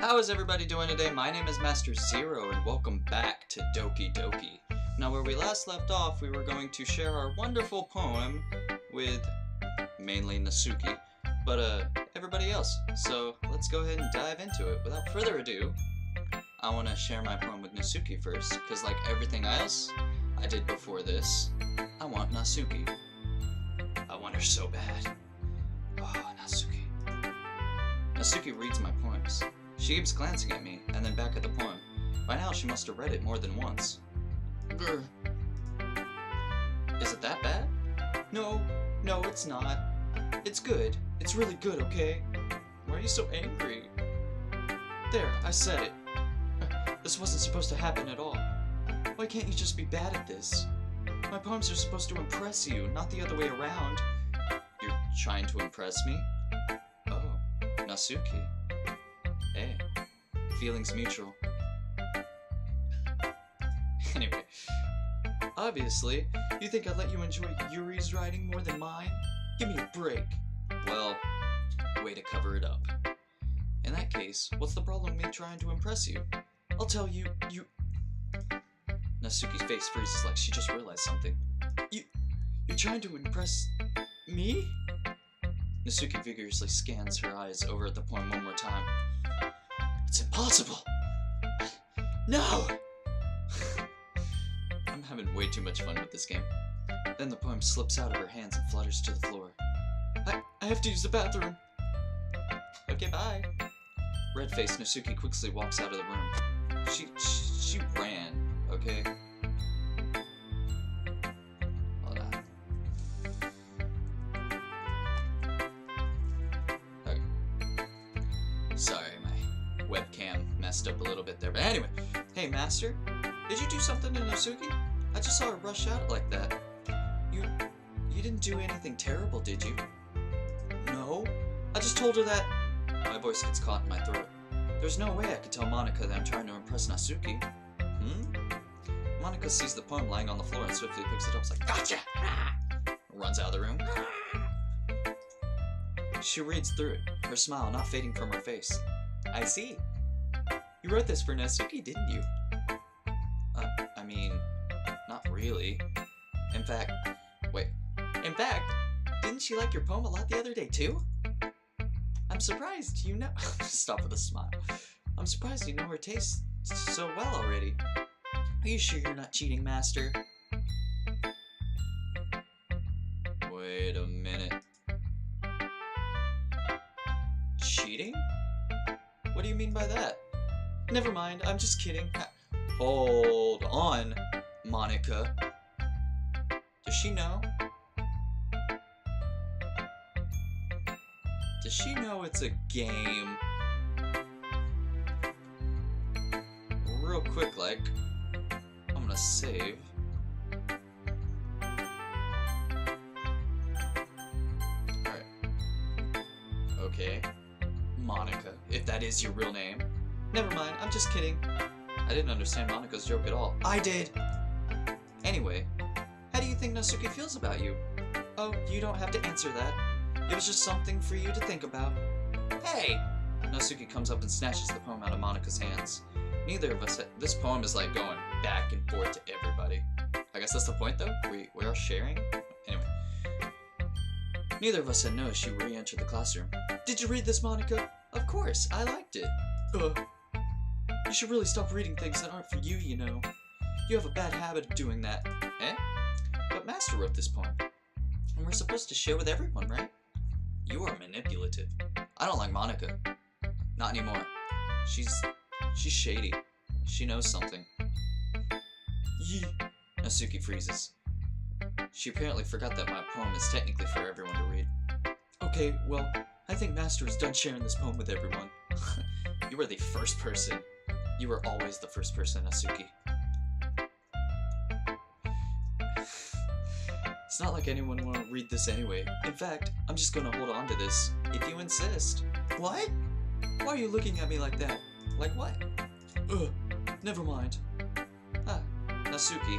How is everybody doing today? My name is Master Zero and welcome back to Doki Doki. Now where we last left off, we were going to share our wonderful poem with mainly Natsuki, but everybody else. So let's go ahead and dive into it. Without further ado, I want to share my poem with Natsuki first, because like everything else I did before this, I want Natsuki. I want her so bad. Oh, Natsuki. Natsuki reads my poems. She keeps glancing at me, and then back at the poem. By now, she must have read it more than once. Grr. Is it that bad? No, it's not. It's good. It's really good, okay? Why are you so angry? There, I said it. This wasn't supposed to happen at all. Why can't you just be bad at this? My poems are supposed to impress you, not the other way around. You're trying to impress me? Oh, Natsuki. Hey, feelings mutual. Anyway, obviously, you think I'd let you enjoy Yuri's writing more than mine? Give me a break. Well, way to cover it up. In that case, what's the problem with me trying to impress you? I'll tell you, Natsuki's face freezes like she just realized something. You're trying to impress me? Natsuki vigorously scans her eyes over at the poem one more time. It's impossible! No! I'm having way too much fun with this game. Then the poem slips out of her hands and flutters to the floor. I have to use the bathroom. Okay, bye. Red-faced Natsuki quickly walks out of the room. She ran, okay? Hold on. Okay. Sorry, my webcam messed up a little bit there, but anyway. Hey, Master, did you do something to Natsuki? I just saw her rush out like that. You didn't do anything terrible, did you? No, I just told her that... My voice gets caught in my throat. There's no way I could tell Monika that I'm trying to impress Natsuki. Monika sees the poem lying on the floor and swiftly picks it up. It's like, gotcha! Runs out of the room. She reads through it, her smile not fading from her face. I see. You wrote this for Natsuki, didn't you? I mean, not really. In fact, didn't she like your poem a lot the other day too? I'm surprised you know. Stop with a smile. I'm surprised you know her taste so well already. Are you sure you're not cheating, Master? Wait a minute. Cheating? What do you mean by that? Never mind, I'm just kidding. Hold on, Monika. Does she know? Does she know it's a game? Real quick, like, I'm gonna save. Alright. Okay. Monika, if that is your real name. Never mind, I'm just kidding. I didn't understand Monika's joke at all. I did! Anyway, how do you think Natsuki feels about you? Oh, you don't have to answer that. It was just something for you to think about. Hey! Natsuki comes up and snatches the poem out of Monika's hands. Neither of us... This poem is like going back and forth to everybody. I guess that's the point though? We are sharing? Anyway. Neither of us had noticed she re-entered the classroom. Did you read this, Monika? Of course, I liked it. You should really stop reading things that aren't for you, you know. You have a bad habit of doing that. Eh? But Master wrote this poem. And we're supposed to share with everyone, right? You are manipulative. I don't like Monika. Not anymore. She's shady. She knows something. Yee. Natsuki freezes. She apparently forgot that my poem is technically for everyone to read. Okay, well, I think Master is done sharing this poem with everyone. You were the first person. You were always the first person, Natsuki. It's not like anyone will read this anyway. In fact, I'm just gonna hold on to this, if you insist. What? Why are you looking at me like that? Like what? Never mind. Ah, Natsuki,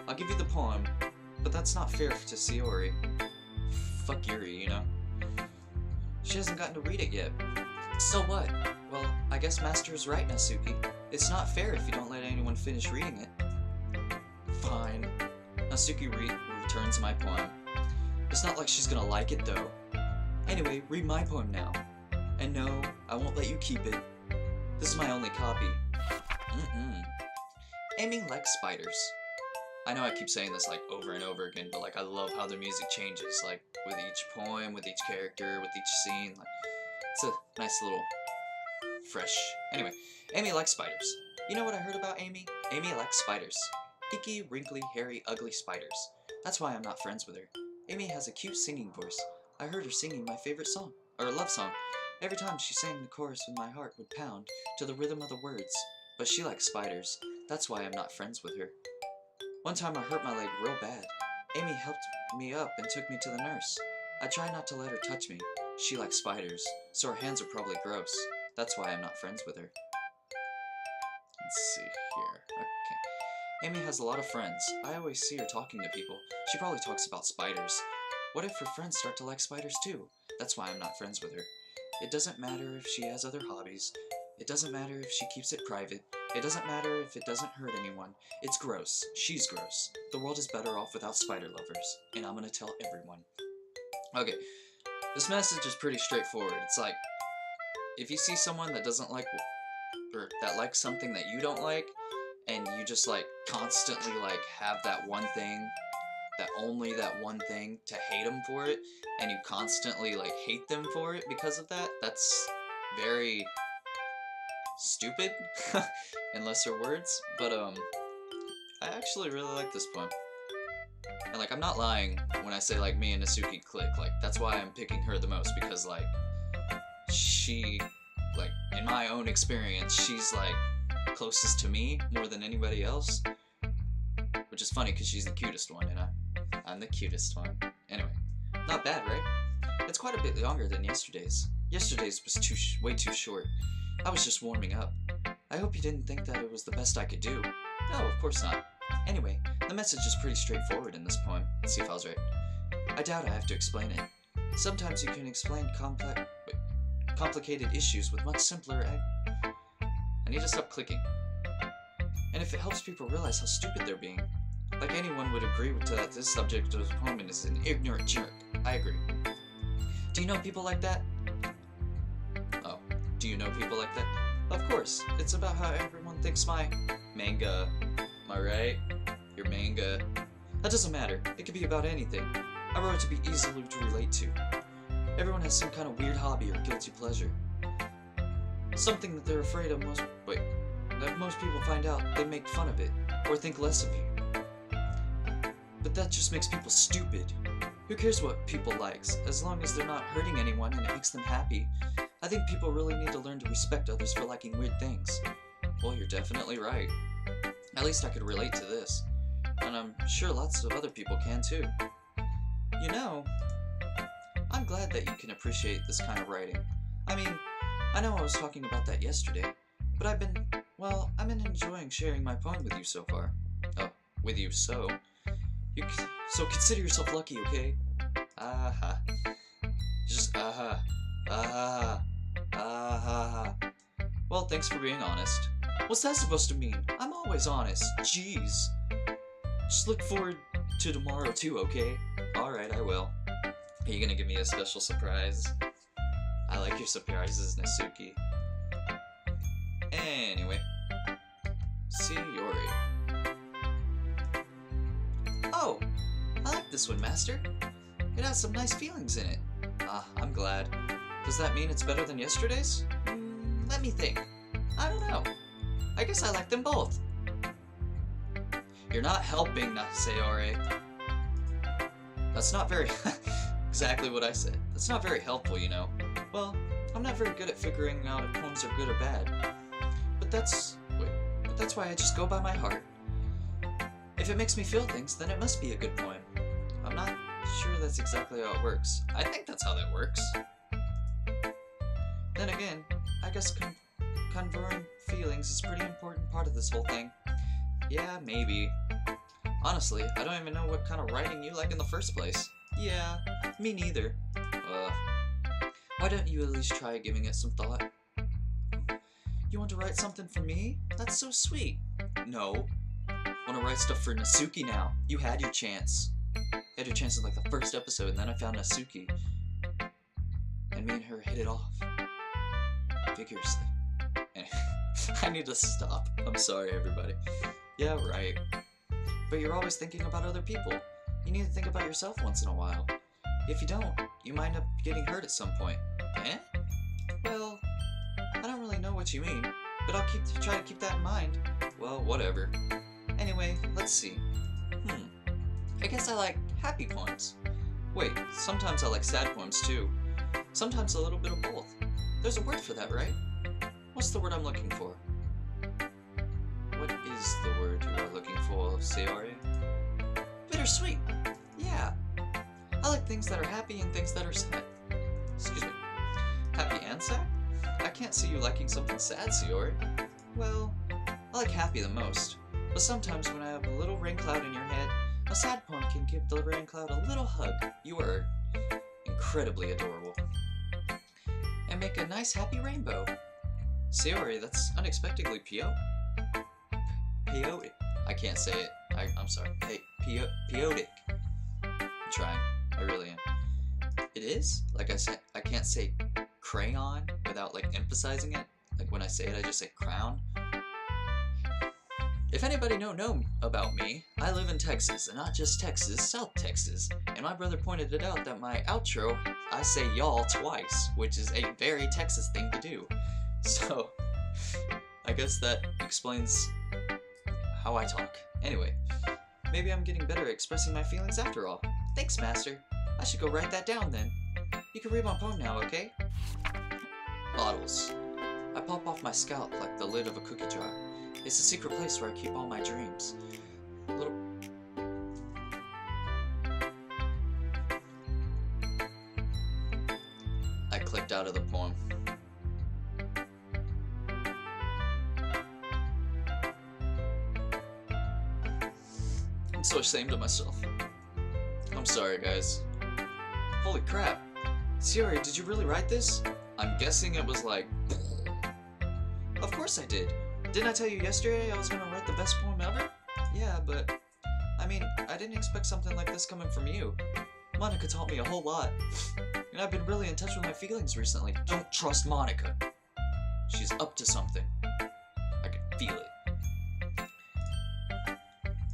I'll give you the poem, but that's not fair to Sayori. Fuck Yuri, you know? She hasn't gotten to read it yet. So what? Well, I guess Master is right, Natsuki. It's not fair if you don't let anyone finish reading it. Fine. Natsuki returns my poem. It's not like she's gonna like it, though. Anyway, read my poem now. And no, I won't let you keep it. This is my only copy. Amy likes spiders. I know I keep saying this like over and over again, but like I love how the music changes, like with each poem, with each character, with each scene. Like, it's a nice little fresh. Anyway, Amy likes spiders. You know what I heard about Amy? Amy likes spiders. Icky, wrinkly, hairy, ugly spiders. That's why I'm not friends with her. Amy has a cute singing voice. I heard her singing my favorite song, or love song. Every time she sang the chorus with my heart would pound to the rhythm of the words. But she likes spiders. That's why I'm not friends with her. One time I hurt my leg real bad. Amy helped me up and took me to the nurse. I tried not to let her touch me. She likes spiders, so her hands are probably gross. That's why I'm not friends with her. Let's see here. Okay. Amy has a lot of friends. I always see her talking to people. She probably talks about spiders. What if her friends start to like spiders too? That's why I'm not friends with her. It doesn't matter if she has other hobbies. It doesn't matter if she keeps it private. It doesn't matter if it doesn't hurt anyone. It's gross. She's gross. The world is better off without spider lovers. And I'm gonna tell everyone. Okay. This message is pretty straightforward. It's like, if you see someone that doesn't like, or that likes something that you don't like, and you just like constantly like have that one thing, that only that one thing to hate them for it, and you constantly like hate them for it because of that, that's very stupid in lesser words. But I actually really like this poem. And like, I'm not lying when I say like me and Natsuki click. Like, that's why I'm picking her the most, because like she, like, in my own experience, she's like closest to me more than anybody else, which is funny because she's the cutest one and I'm the cutest one. Anyway, not bad, right? It's quite a bit longer than yesterday's. Yesterday's was way too short. I was just warming up. I hope you didn't think that it was the best I could do. No, of course not. Anyway, the message is pretty straightforward in this poem. Let's see if I was right. I doubt I have to explain it. Sometimes you can explain complicated issues with much simpler I need to stop clicking. And if it helps people realize how stupid they're being, like anyone would agree that this subject of the poem is an ignorant jerk. I agree. Do you know people like that? Oh, do you know people like that? Of course, it's about how everyone thinks my manga. Am I right? Your manga. That doesn't matter. It could be about anything. I wrote it to be easily to relate to. Everyone has some kind of weird hobby or guilty pleasure. Something that they're afraid of that most people find out, they make fun of it, or think less of you. But that just makes people stupid. Who cares what people likes, as long as they're not hurting anyone and it makes them happy? I think people really need to learn to respect others for liking weird things. Well, you're definitely right. At least I could relate to this. And I'm sure lots of other people can too. You know, I'm glad that you can appreciate this kind of writing. I mean, I know I was talking about that yesterday, but I've been enjoying sharing my poem with you so far. Oh, with you, so consider yourself lucky, okay? Aha. Just aha. Aha. Aha. Well, thanks for being honest. What's that supposed to mean? I'm always honest. Jeez. Just look forward to tomorrow too, okay? Alright, I will. Are you gonna give me a special surprise? I like your surprises, Natsuki. Anyway. Sayori. Oh! I like this one, Master. It has some nice feelings in it. Ah, I'm glad. Does that mean it's better than yesterday's? Let me think. I don't know. I guess I like them both. You're not helping, Sayori. That's not very... exactly what I said. That's not very helpful, you know. Well, I'm not very good at figuring out if poems are good or bad. But that's why I just go by my heart. If it makes me feel things, then it must be a good poem. I'm not sure that's exactly how it works. I think that's how that works. Then again, I guess conveying feelings is a pretty important part of this whole thing. Yeah, maybe. Honestly, I don't even know what kind of writing you like in the first place. Yeah, me neither. Why don't you at least try giving it some thought? You want to write something for me? That's so sweet. No. Want to write stuff for Natsuki now. You had your chance. You had your chance in like the first episode, and then I found Natsuki. And me and her hit it off. Vigorously. I need to stop. I'm sorry, everybody. Yeah, right. But you're always thinking about other people. You need to think about yourself once in a while. If you don't, you might end up getting hurt at some point. Eh? Well, I don't really know what you mean, but I'll try to keep that in mind. Well, whatever. Anyway, let's see. I guess I like happy poems. Wait, sometimes I like sad poems too. Sometimes a little bit of both. There's a word for that, right? What's the word I'm looking for? What is the word you are looking for, Sayori? Bittersweet! Yeah. I like things that are happy and things that are sad. Excuse me. Happy and sad? I can't see you liking something sad, Sayori. Well, I like happy the most. But sometimes when I have a little rain cloud in your head, a sad poem can give the rain cloud a little hug. You are incredibly adorable. And make a nice happy rainbow. Sayori, that's unexpectedly peyotic. I can't say it. I'm sorry. Peyotic. I'm trying. I really am. It is? Like I said, I can't say crayon without like emphasizing it. Like when I say it, I just say crown. If anybody know about me, I live in Texas, and not just Texas, South Texas. And my brother pointed it out that my outro, I say y'all twice, which is a very Texas thing to do. So, I guess that explains how I talk. Anyway, maybe I'm getting better at expressing my feelings after all. Thanks, Master. I should go write that down then. You can read my poem now, okay? Bottles. I pop off my scalp like the lid of a cookie jar. It's a secret place where I keep all my dreams. I clicked out of the poem. I'm so ashamed of myself. I'm sorry, guys. Holy crap. Sayori, did you really write this? I'm guessing it was like... Of course I did. Didn't I tell you yesterday I was gonna write the best poem ever? Yeah, but... I mean, I didn't expect something like this coming from you. Monika taught me a whole lot. And I've been really in touch with my feelings recently. Don't trust Monika. She's up to something. I can feel it.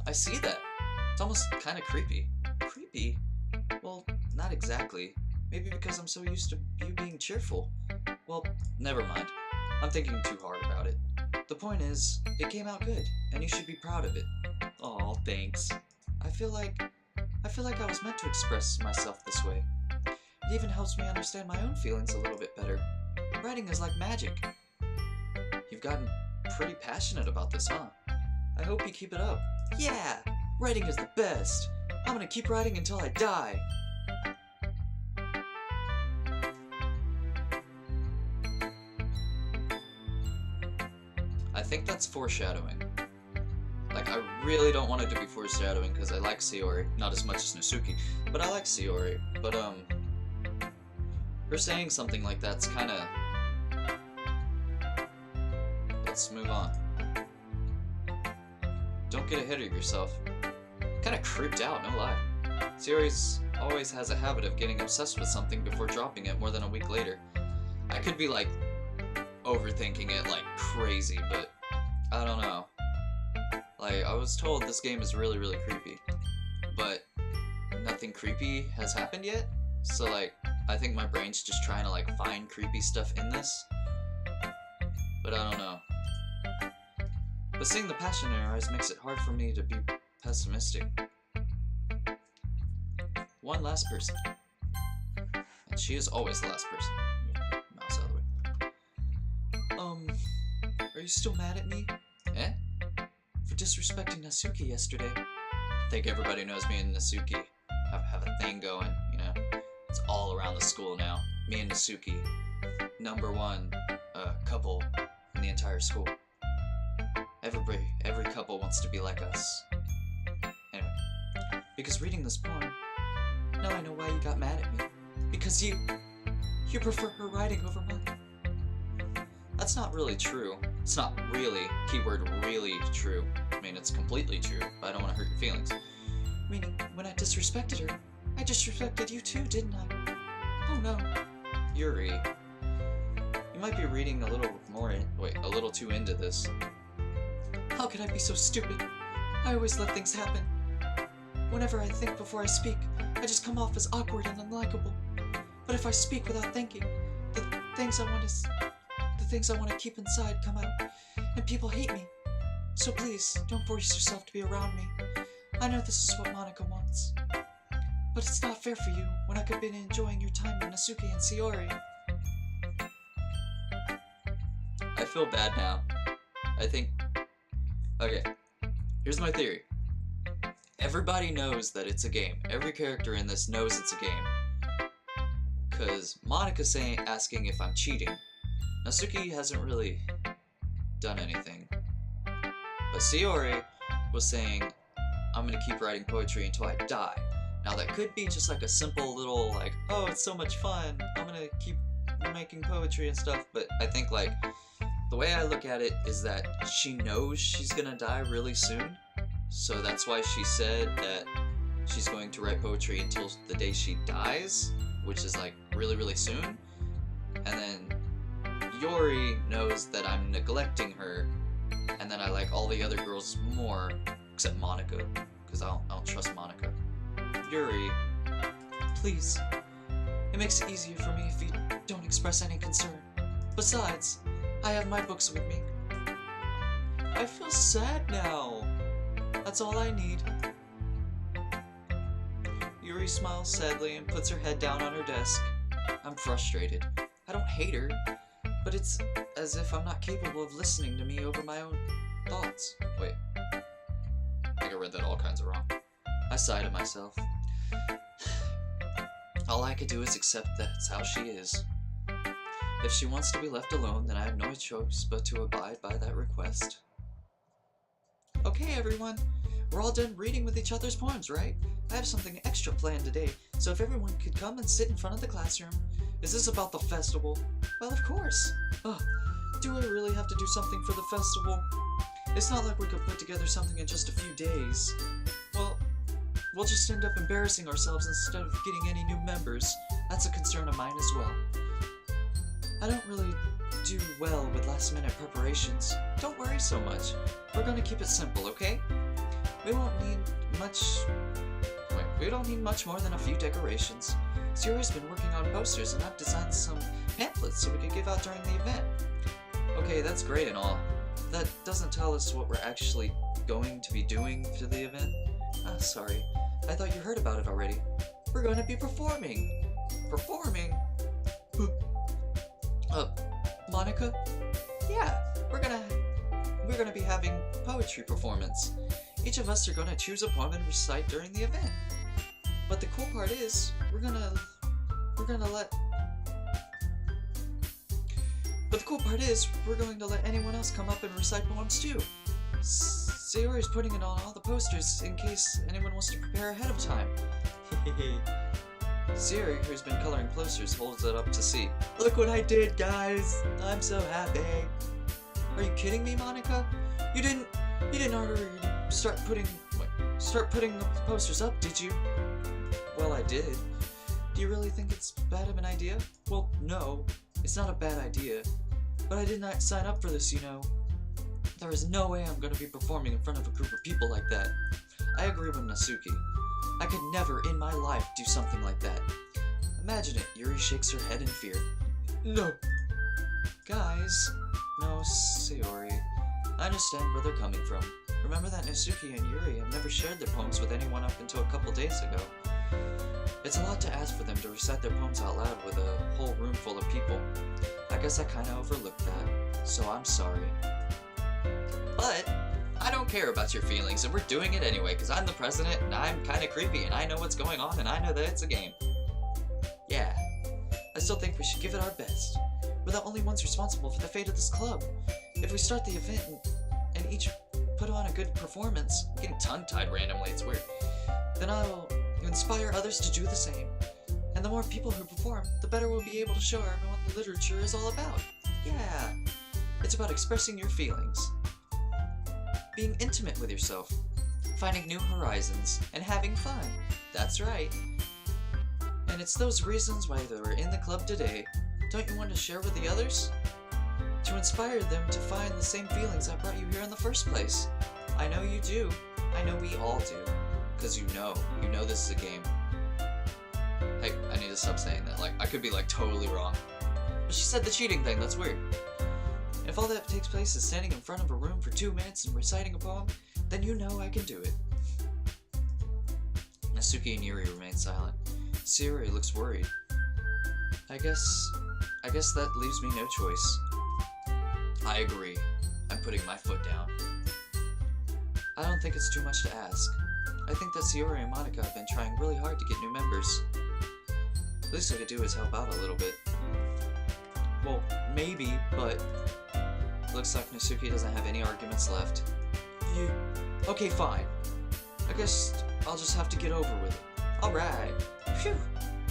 I see that. It's almost kind of creepy. Creepy? Well, not exactly. Maybe because I'm so used to you being cheerful. Well, never mind. I'm thinking too hard about it. The point is, it came out good, and you should be proud of it. Aw, thanks. I feel like I was meant to express myself this way. It even helps me understand my own feelings a little bit better. Writing is like magic. You've gotten pretty passionate about this, huh? I hope you keep it up. Yeah! Writing is the best! I'm gonna keep writing until I die! I think that's foreshadowing. Like, I really don't want it to be foreshadowing because I like Sayori, not as much as Natsuki, but I like Sayori. But, her saying something like that's kinda... Let's move on. Don't get ahead of yourself. Kinda creeped out, no lie. Sayori always has a habit of getting obsessed with something before dropping it more than a week later. I could be, like, overthinking it like crazy, but I don't know. Like, I was told this game is really, really creepy, but nothing creepy has happened yet, so like, I think my brain's just trying to like find creepy stuff in this, but I don't know. But seeing the passion in her eyes makes it hard for me to be pessimistic. One last person, and she is always the last person. Mouse out of the way. Are you still mad at me? Eh? For disrespecting Natsuki yesterday. I think everybody knows me and Natsuki have a thing going, you know? It's all around the school now. Me and Natsuki. #1 couple in the entire school. Every couple wants to be like us. Anyway. Because reading this poem, now I know why you got mad at me. Because you prefer her writing over mine. That's that's not really true. It's not really, keyword really true. I mean, it's completely true, but I don't want to hurt your feelings. Meaning, when I disrespected her, I disrespected you too, didn't I? Oh no. Yuri, you might be reading a little too into this. How could I be so stupid? I always let things happen. Whenever I think before I speak, I just come off as awkward and unlikable. But if I speak without thinking, the things I want to keep inside come out, and people hate me. So please, don't force yourself to be around me. I know this is what Monika wants. But it's not fair for you when I could be enjoying your time with Natsuki and Sayori. I feel bad now. I think... Okay, here's my theory. Everybody knows that it's a game. Every character in this knows it's a game. Because Monika's asking if I'm cheating. Natsuki hasn't really done anything. But Sayori was saying, I'm gonna keep writing poetry until I die. Now that could be just like a simple little like, oh, it's so much fun, I'm gonna keep making poetry and stuff, but I think like, the way I look at it is that she knows she's gonna die really soon, so that's why she said that she's going to write poetry until the day she dies, which is like really, really soon, and then Yuri knows that I'm neglecting her, and then I like all the other girls more, except Monika, because I don't trust Monika. Yuri, please. It makes it easier for me if you don't express any concern. Besides, I have my books with me. I feel sad now. That's all I need. Yuri smiles sadly and puts her head down on her desk. I'm frustrated. I don't hate her, but it's as if I'm not capable of listening to me over my own thoughts. Wait. I think I read that all kinds of wrong. I sigh to myself. All I could do is accept that's how she is. If she wants to be left alone, then I have no choice but to abide by that request. Okay, everyone. We're all done reading with each other's poems, right? I have something extra planned today, so if everyone could come and sit in front of the classroom. Is this about the festival? Well, of course. Ugh, do I really have to do something for the festival? It's not like we could put together something in just a few days. Well, we'll just end up embarrassing ourselves instead of getting any new members. That's a concern of mine as well. I don't really do well with last-minute preparations. Don't worry so much. We're gonna keep it simple, okay? We don't need much more than a few decorations. Sayori's been working on posters and I've designed some pamphlets so we could give out during the event. Okay, that's great and all. That doesn't tell us what we're actually going to be doing for the event. Ah, sorry. I thought you heard about it already. We're going to be performing. Performing? Monika? Yeah, we're gonna be having poetry performance. Each of us are gonna choose a poem and recite during the event. But the cool part is, we're gonna let anyone else come up and recite poems too. Sayori's putting it on all the posters in case anyone wants to prepare ahead of time. Sayori, who's been coloring posters, holds it up to see. Look what I did, guys! I'm so happy. Are you kidding me, Monika? You didn't already start putting the posters up, did you? Well, I did. Do you really think it's bad of an idea? Well, no, it's not a bad idea. But I did not sign up for this, you know. There is no way I'm gonna be performing in front of a group of people like that. I agree with Natsuki. I could never in my life do something like that. Imagine it. Yuri shakes her head in fear. No. Guys. No, Sayori. I understand where they're coming from. Remember that Natsuki and Yuri have never shared their poems with anyone up until a couple days ago. It's a lot to ask for them to recite their poems out loud with a whole room full of people. I guess I kinda overlooked that, so I'm sorry. But I don't care about your feelings, and we're doing it anyway, because I'm the president, and I'm kinda creepy, and I know what's going on, and I know that it's a game. Yeah, I still think we should give it our best. We're the only ones responsible for the fate of this club. If we start the event and each put on a good performance, I'm getting tongue-tied randomly, it's weird, then I'll inspire others to do the same. And the more people who perform, the better we'll be able to show everyone what literature is all about. Yeah. It's about expressing your feelings, being intimate with yourself, finding new horizons, and having fun. That's right. And it's those reasons why we're in the club today. Don't you want to share with the others? To inspire them to find the same feelings that brought you here in the first place. I know you do. I know we all do. Because you know this is a game. Hey, I need to stop saying that. Like, I could be like totally wrong. But she said the cheating thing, that's weird. If all that takes place is standing in front of a room for 2 minutes and reciting a poem, then you know I can do it. Nasuki and Yuri remain silent. Sayori looks worried. I guess that leaves me no choice. I agree. I'm putting my foot down. I don't think it's too much to ask. I think that Sayori and Monika have been trying really hard to get new members. The least I could do is help out a little bit. Well, maybe, but looks like Nasuki doesn't have any arguments left. Okay, fine. I guess I'll just have to get over with it. Alright. Phew.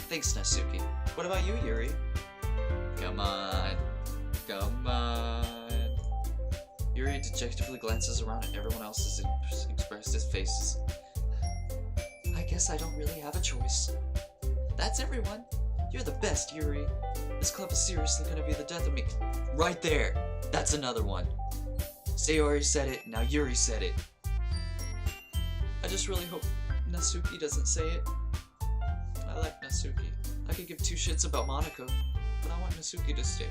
Thanks, Nasuki. What about you, Yuri? Come on. Come on. Yuri dejectedly glances around at everyone else's expressive faces. I guess I don't really have a choice. That's everyone. You're the best, Yuri. This club is seriously gonna be the death of me. Right there! That's another one. Sayori said it, now Yuri said it. I just really hope Nasuki doesn't say it. I like Nasuki. I could give 2 shits about Monika, but I want Nasuki to stay.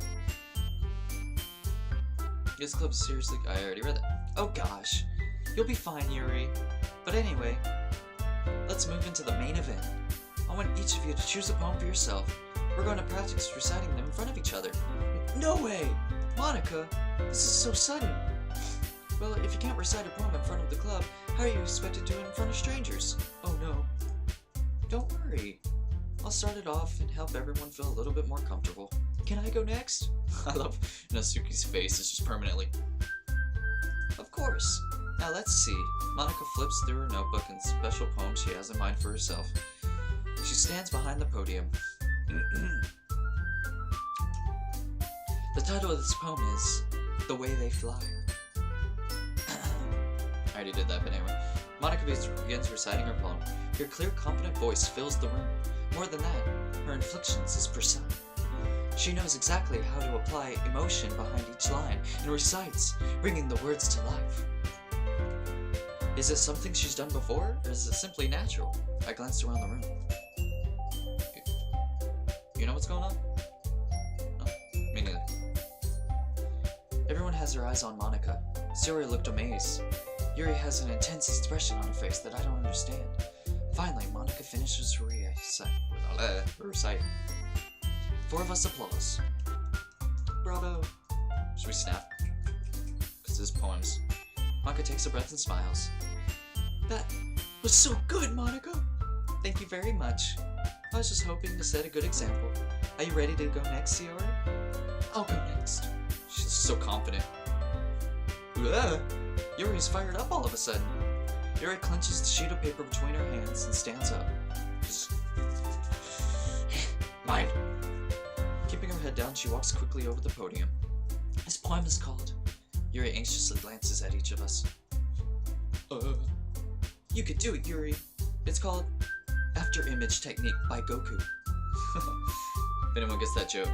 This club is seriously... I already read that. Oh gosh. You'll be fine, Yuri. But anyway, let's move into the main event. I want each of you to choose a poem for yourself. We're going to practice reciting them in front of each other. No way! Monika, this is so sudden. Well, if you can't recite a poem in front of the club, how are you expected to do it in front of strangers? Oh no. Don't worry. I'll start it off and help everyone feel a little bit more comfortable. Can I go next? I love Nasuki's face is just permanently. Of course. Now let's see. Monika flips through her notebook and special poem she has in mind for herself. She stands behind the podium. The title of this poem is The Way They Fly. I already did that, but anyway. Monika begins reciting her poem. Her clear, confident voice fills the room. More than that, her inflections is precise. She knows exactly how to apply emotion behind each line and recites, bringing the words to life. Is it something she's done before, or is it simply natural? I glanced around the room. You know what's going on? No, me neither. Everyone has their eyes on Monika. Sayori looked amazed. Yuri has an intense expression on her face that I don't understand. Finally, Monika finishes her recite. 4 of us applause. Bravo! Should we snap? Because this is poems. Monika takes a breath and smiles. That was so good, Monika! Thank you very much. I was just hoping to set a good example. Are you ready to go next, Sayori? I'll go next. She's so confident. Yuri's fired up all of a sudden. Yuri clenches the sheet of paper between her hands and stands up. Just... Mine! Keeping her head down, she walks quickly over the podium. This poem is called... Yuri anxiously glances at each of us. You could do it, Yuri. It's called After Image Technique by Goku. If anyone gets that joke.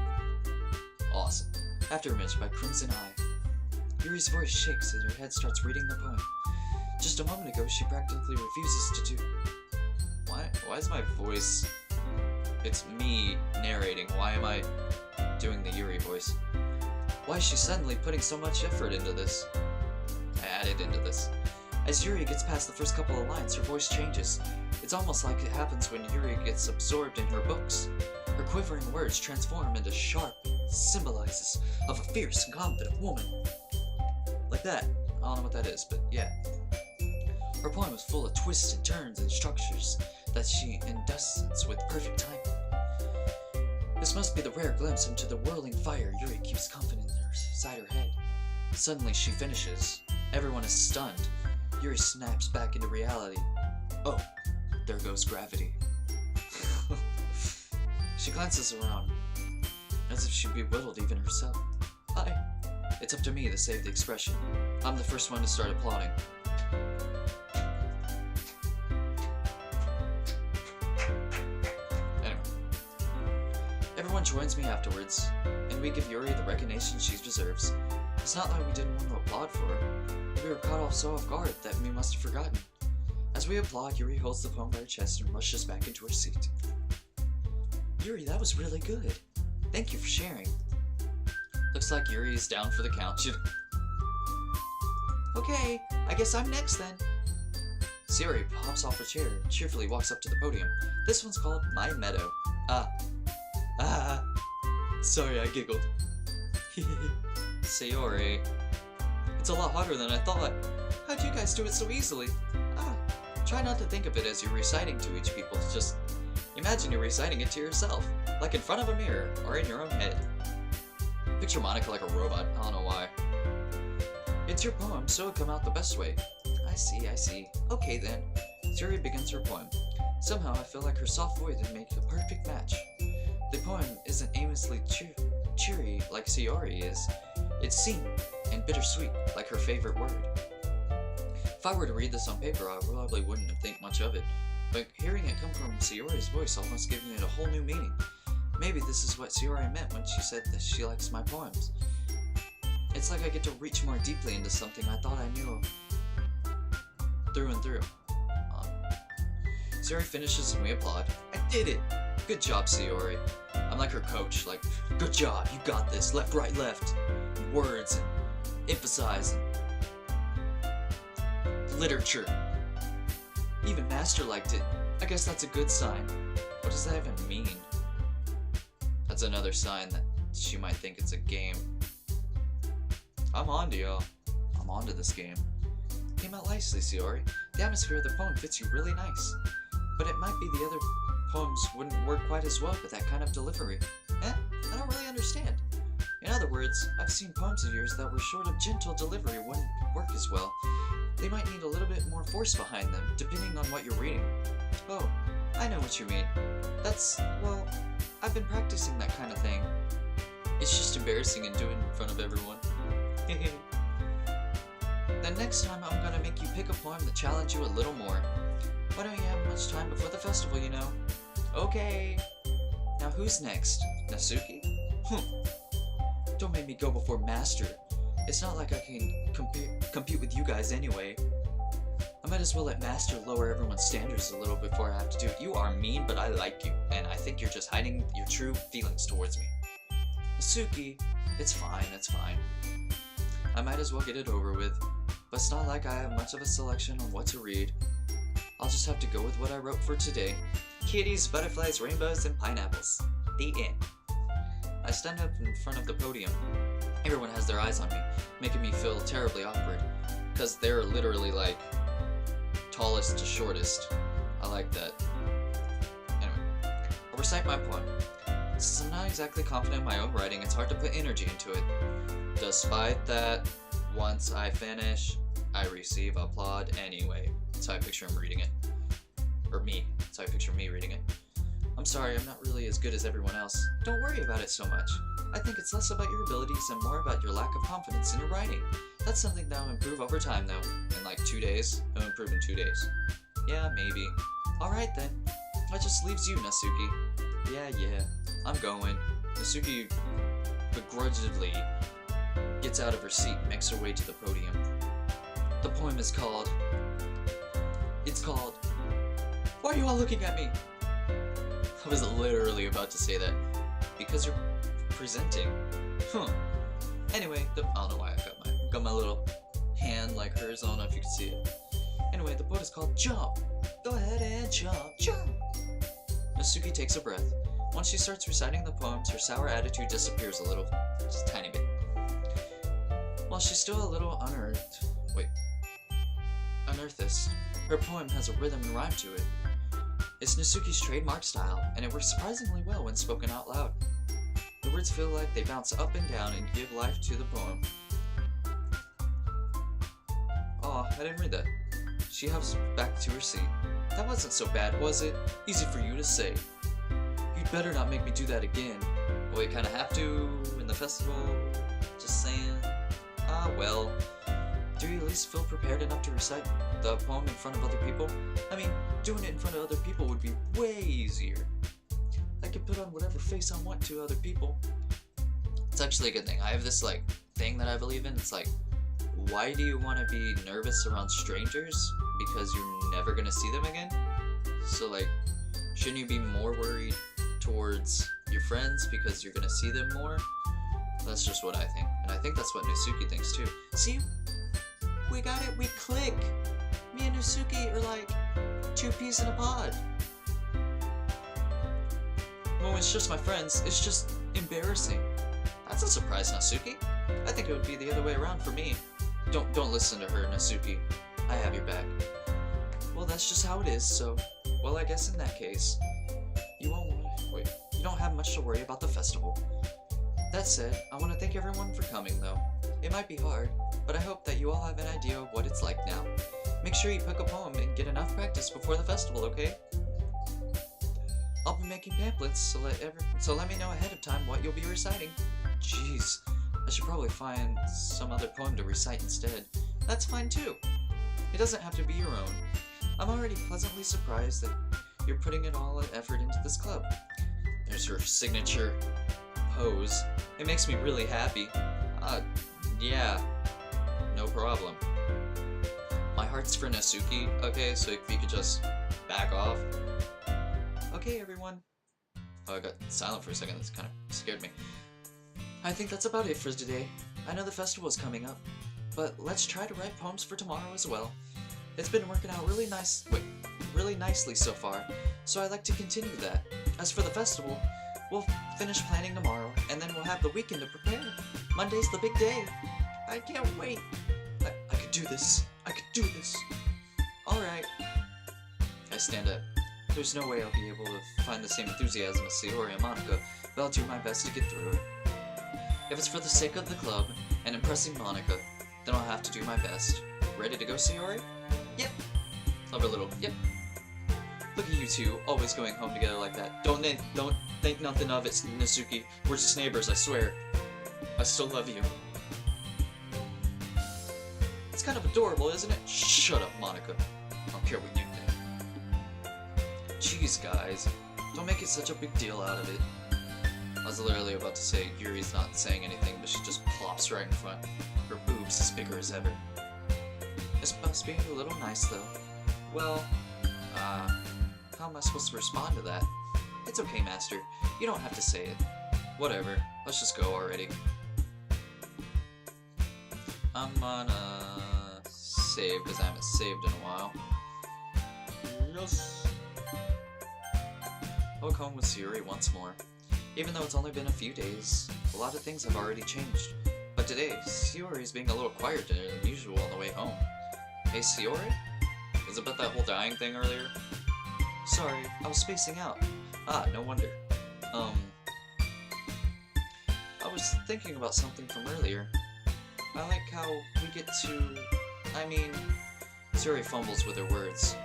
Awesome. After Image by Crimson Eye. Yuri's voice shakes as her head starts reading the poem. Just a moment ago, she practically refuses to do... Why is my voice... It's me narrating. Why am I doing the Yuri voice? Why is she suddenly putting so much effort into this? I added into this. As Yuri gets past the first couple of lines, her voice changes. It's almost like it happens when Yuri gets absorbed in her books. Her quivering words transform into sharp symbolizes of a fierce and confident woman. Like that. I don't know what that is, but yeah. Her poem is full of twists and turns and structures that she induces with perfect timing. This must be the rare glimpse into the whirling fire Yuri keeps confident inside her head. Suddenly she finishes. Everyone is stunned. Yuri snaps back into reality. Oh, there goes gravity. She glances around, as if she bewildered even herself. Hi. It's up to me to save the expression. I'm the first one to start applauding. Anyway. Everyone joins me afterwards, and we give Yuri the recognition she deserves. It's not like we didn't want to applaud for her. We were caught off so off guard that we must have forgotten. As we applaud, Yuri holds the poem by her chest and rushes back into her seat. Yuri, that was really good. Thank you for sharing. Looks like Yuri is down for the count. Okay, I guess I'm next then. Sayori pops off her chair and cheerfully walks up to the podium. This one's called My Meadow. Sorry, I giggled. Sayori. It's a lot harder than I thought. How'd you guys do it so easily? Try not to think of it as you're reciting to each people. Just imagine you're reciting it to yourself, like in front of a mirror or in your own head. Picture Monika like a robot. I don't know why. It's your poem, so it'll come out the best way. I see. Okay then. Sayori begins her poem. Somehow I feel like her soft voice would make a perfect match. The poem isn't aimlessly cheery like Sayori is. It's seen and bittersweet like her favorite word. If I were to read this on paper, I probably wouldn't think much of it, but hearing it come from Sayori's voice almost gave it a whole new meaning. Maybe this is what Sayori meant when she said that she likes my poems. It's like I get to reach more deeply into something I thought I knew through and through. Sayori finishes and we applaud. I did it! Good job, Sayori. I'm like her coach, like, good job, you got this, left, right, left. Words and emphasize and literature. Even Master liked it. I guess that's a good sign. What does that even mean? That's another sign that she might think it's a game. I'm on to y'all. I'm on to this game. Came out nicely, Sayori. The atmosphere of the poem fits you really nice. But it might be the other poems wouldn't work quite as well with that kind of delivery. I don't really understand. In other words, I've seen poems of yours that were short of gentle delivery wouldn't work as well. They might need a little bit more force behind them, depending on what you're reading. Oh, I know what you mean. Well, I've been practicing that kind of thing. It's just embarrassing and do it in front of everyone. Then next time I'm gonna make you pick a poem that challenges you a little more. Why don't you have much time before the festival, you know? Okay. Now who's next? Natsuki? Don't make me go before Master. It's not like I can compete with you guys anyway. I might as well let Master lower everyone's standards a little before I have to do it. You are mean, but I like you, and I think you're just hiding your true feelings towards me. Natsuki, it's fine. I might as well get it over with, but it's not like I have much of a selection on what to read. I'll just have to go with what I wrote for today. Kitties, butterflies, rainbows, and pineapples. The end. I stand up in front of the podium. Everyone has their eyes on me, making me feel terribly awkward, because they're literally like tallest to shortest. I like that. Anyway, I'll recite my poem. Since I'm not exactly confident in my own writing, it's hard to put energy into it. Despite that, once I finish, I receive applaud anyway. That's how I picture him reading it. Or me. That's how I picture me reading it. I'm sorry, I'm not really as good as everyone else. Don't worry about it so much. I think it's less about your abilities and more about your lack of confidence in your writing. That's something that will improve over time though. In like 2 days, it'll improve in 2 days. Yeah, maybe. Alright then. That just leaves you, Natsuki. Yeah, I'm going. Natsuki begrudgingly gets out of her seat and makes her way to the podium. The poem is called... Why are you all looking at me? I was literally about to say that. Because you're presenting. Anyway, I don't know why I got my little hand like hers. I don't know if you can see it. Anyway, the poem is called Jump. Go ahead and jump. Natsuki takes a breath. Once she starts reciting the poems, her sour attitude disappears a little. Just a tiny bit. While she's still a little unearthed, her poem has a rhythm and rhyme to it. It's Natsuki's trademark style, and it works surprisingly well when spoken out loud. The words feel like they bounce up and down and give life to the poem. Aw, I didn't read that. She hops back to her seat. That wasn't so bad, was it? Easy for you to say. You'd better not make me do that again. Well, you kinda have to in the festival. Just saying. well, do you at least feel prepared enough to recite the poem in front of other people? I mean, doing it in front of other people would be way easier. I can put on whatever face I want to other people. It's actually a good thing. I have this, like, thing that I believe in. It's like, why do you want to be nervous around strangers? Because you're never going to see them again? So, like, shouldn't you be more worried towards your friends because you're going to see them more? That's just what I think. And I think that's what Nasuki thinks too. See? We got it. We click. Me and Nasuki are like two peas in a pod. When it's just my friends, it's just embarrassing. That's a surprise, Nasuki. I think it would be the other way around for me. Don't listen to her, Nasuki. I have your back. Well, that's just how it is, so... Well, I guess in that case, you don't have much to worry about the festival. That said, I want to thank everyone for coming, though. It might be hard, but I hope that you all have an idea of what it's like now. Make sure you pick a poem and get enough practice before the festival, okay? I'll be making pamphlets, so let me know ahead of time what you'll be reciting. Jeez, I should probably find some other poem to recite instead. That's fine too. It doesn't have to be your own. I'm already pleasantly surprised that you're putting in all the effort into this club. There's her signature pose. It makes me really happy. Yeah, no problem. My heart's for Nasuki, okay, so if you could just back off. Okay, everyone. Oh, I got silent for a second. This kind of scared me. I think that's about it for today. I know the festival is coming up, but let's try to write poems for tomorrow as well. It's been working out really nicely so far, so I'd like to continue that. As for the festival, we'll finish planning tomorrow, and then we'll have the weekend to prepare. Monday's the big day. I can't wait. I could do this. I could do this. Alright. I stand up. There's no way I'll be able to find the same enthusiasm as Sayori and Monika, but I'll do my best to get through it. If it's for the sake of the club and impressing Monika, then I'll have to do my best. Ready to go, Sayori? Yep. Love her little yep. Look at you two, always going home together like that. Don't think nothing of it, Nasuki. We're just neighbors, I swear. I still love you. It's kind of adorable, isn't it? Shut up, Monika. I don't care what you think. Jeez, guys. Don't make it such a big deal out of it. I was literally about to say Yuri's not saying anything, but she just plops right in front. Her boobs as bigger as ever. It's must being a little nice, though. Well, how am I supposed to respond to that? It's okay, Master. You don't have to say it. Whatever. Let's just go already. I'm gonna save, because I haven't saved in a while. Yes. I'll come with Sayori once more. Even though it's only been a few days, a lot of things have already changed. But today, Sayori's being a little quieter than usual on the way home. Hey, Sayori? Is it about that whole dying thing earlier? Sorry, I was spacing out. Ah, no wonder. I was thinking about something from earlier. I like how we get to... Sayori fumbles with her words.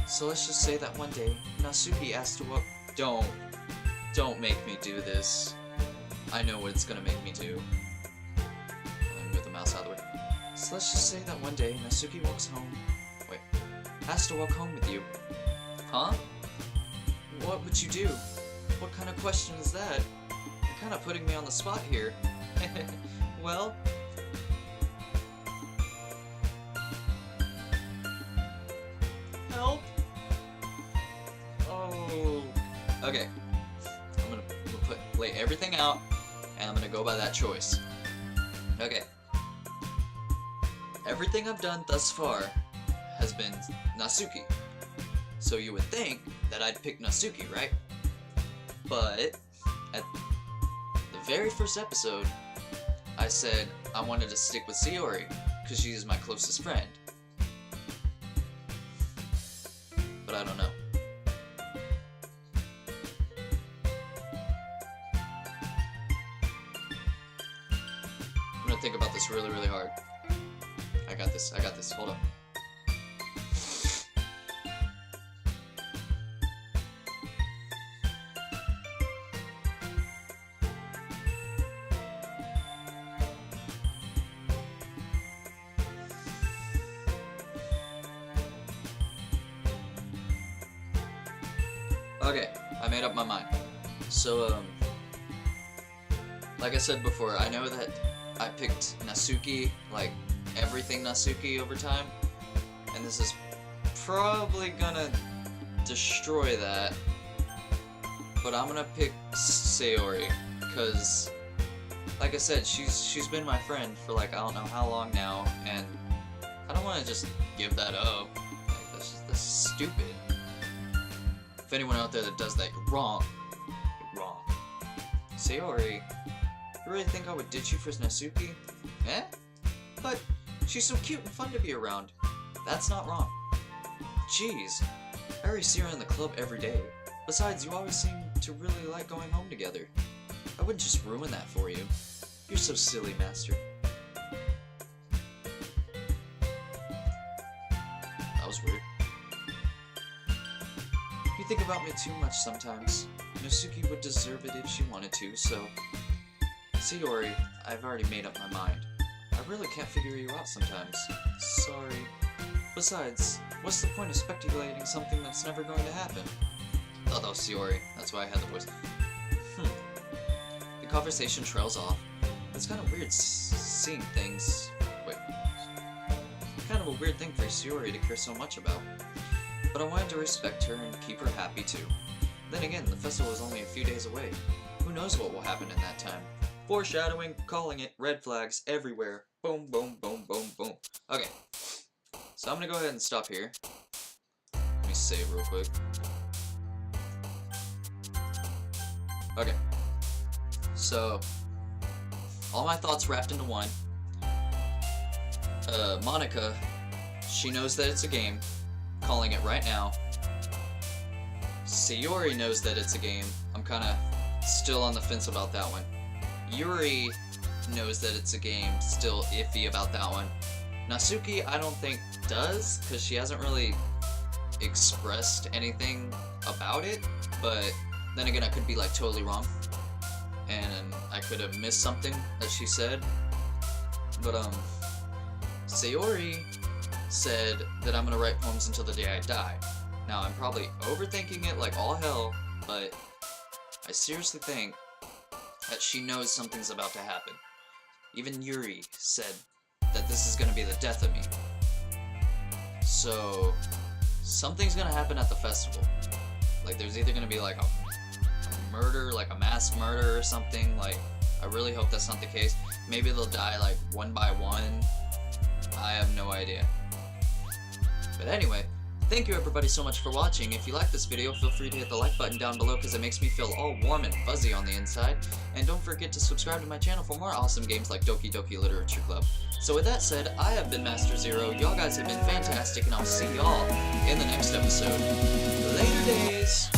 So let's just say that one day, Nasuki asked to what... Don't make me do this. I know what it's gonna make me do. Let me move the mouse out of the way. So let's just say that one day, Nasuki walks home... Wait. Has to walk home with you. Huh? What would you do? What kind of question is that? You're kind of putting me on the spot here. Well... Help! Oh... Okay. I'm gonna lay everything out, and I'm gonna go by that choice. Okay. Everything I've done thus far has been Nasuki. So you would think that I'd pick Nasuki, right? But at the very first episode, I said I wanted to stick with Sayori because she is my closest friend. But I don't know. I'm gonna think about this really, really hard. I got this, hold on. Okay, I made up my mind. So, like I said before, I know that I picked Natsuki, like, everything Natsuki over time, and this is probably gonna destroy that, but I'm gonna pick Sayori, because, like I said, she's been my friend for, like, I don't know how long now, and I don't want to just give that up. Like, that's stupid. If anyone out there that does that, you're wrong. You're wrong. Sayori, you really think I would ditch you for Natsuki? Eh? But she's so cute and fun to be around. That's not wrong. Jeez, I already see her in the club every day. Besides, you always seem to really like going home together. I wouldn't just ruin that for you. You're so silly, Master. That was weird. You think about me too much sometimes. Natsuki would deserve it if she wanted to, so... Sayori, I've already made up my mind. I really can't figure you out sometimes. Sorry. Besides, what's the point of speculating something that's never going to happen? Oh, that was Sayori. That's why I had the voice. The conversation trails off. It's kind of weird seeing things... Wait. Kind of a weird thing for Sayori to care so much about. But I wanted to respect her and keep her happy too. Then again, the festival is only a few days away. Who knows what will happen in that time? Foreshadowing, calling it, red flags everywhere. Boom, boom, boom, boom, boom. Okay. So I'm gonna go ahead and stop here. Let me save real quick. Okay. So, all my thoughts wrapped into one. Monika, she knows that it's a game. Calling it right now. Sayori knows that it's a game. I'm kinda still on the fence about that one. Yuri knows that it's a game. Still iffy about that one. Natsuki, I don't think does, because she hasn't really expressed anything about it, but then again, I could be like totally wrong, and I could have missed something that she said, but Sayori said that I'm gonna write poems until the day I die. Now, I'm probably overthinking it like all hell, but I seriously think that she knows something's about to happen. Even Yuri said that this is gonna be the death of me. So, something's gonna happen at the festival. Like, there's either gonna be like a murder, like a mass murder or something. Like, I really hope that's not the case. Maybe they'll die like one by one. I have no idea. But anyway, thank you everybody so much for watching. If you like this video, feel free to hit the like button down below because it makes me feel all warm and fuzzy on the inside. And don't forget to subscribe to my channel for more awesome games like Doki Doki Literature Club. So with that said, I have been Master Zero, y'all guys have been fantastic, and I'll see y'all in the next episode. Later days!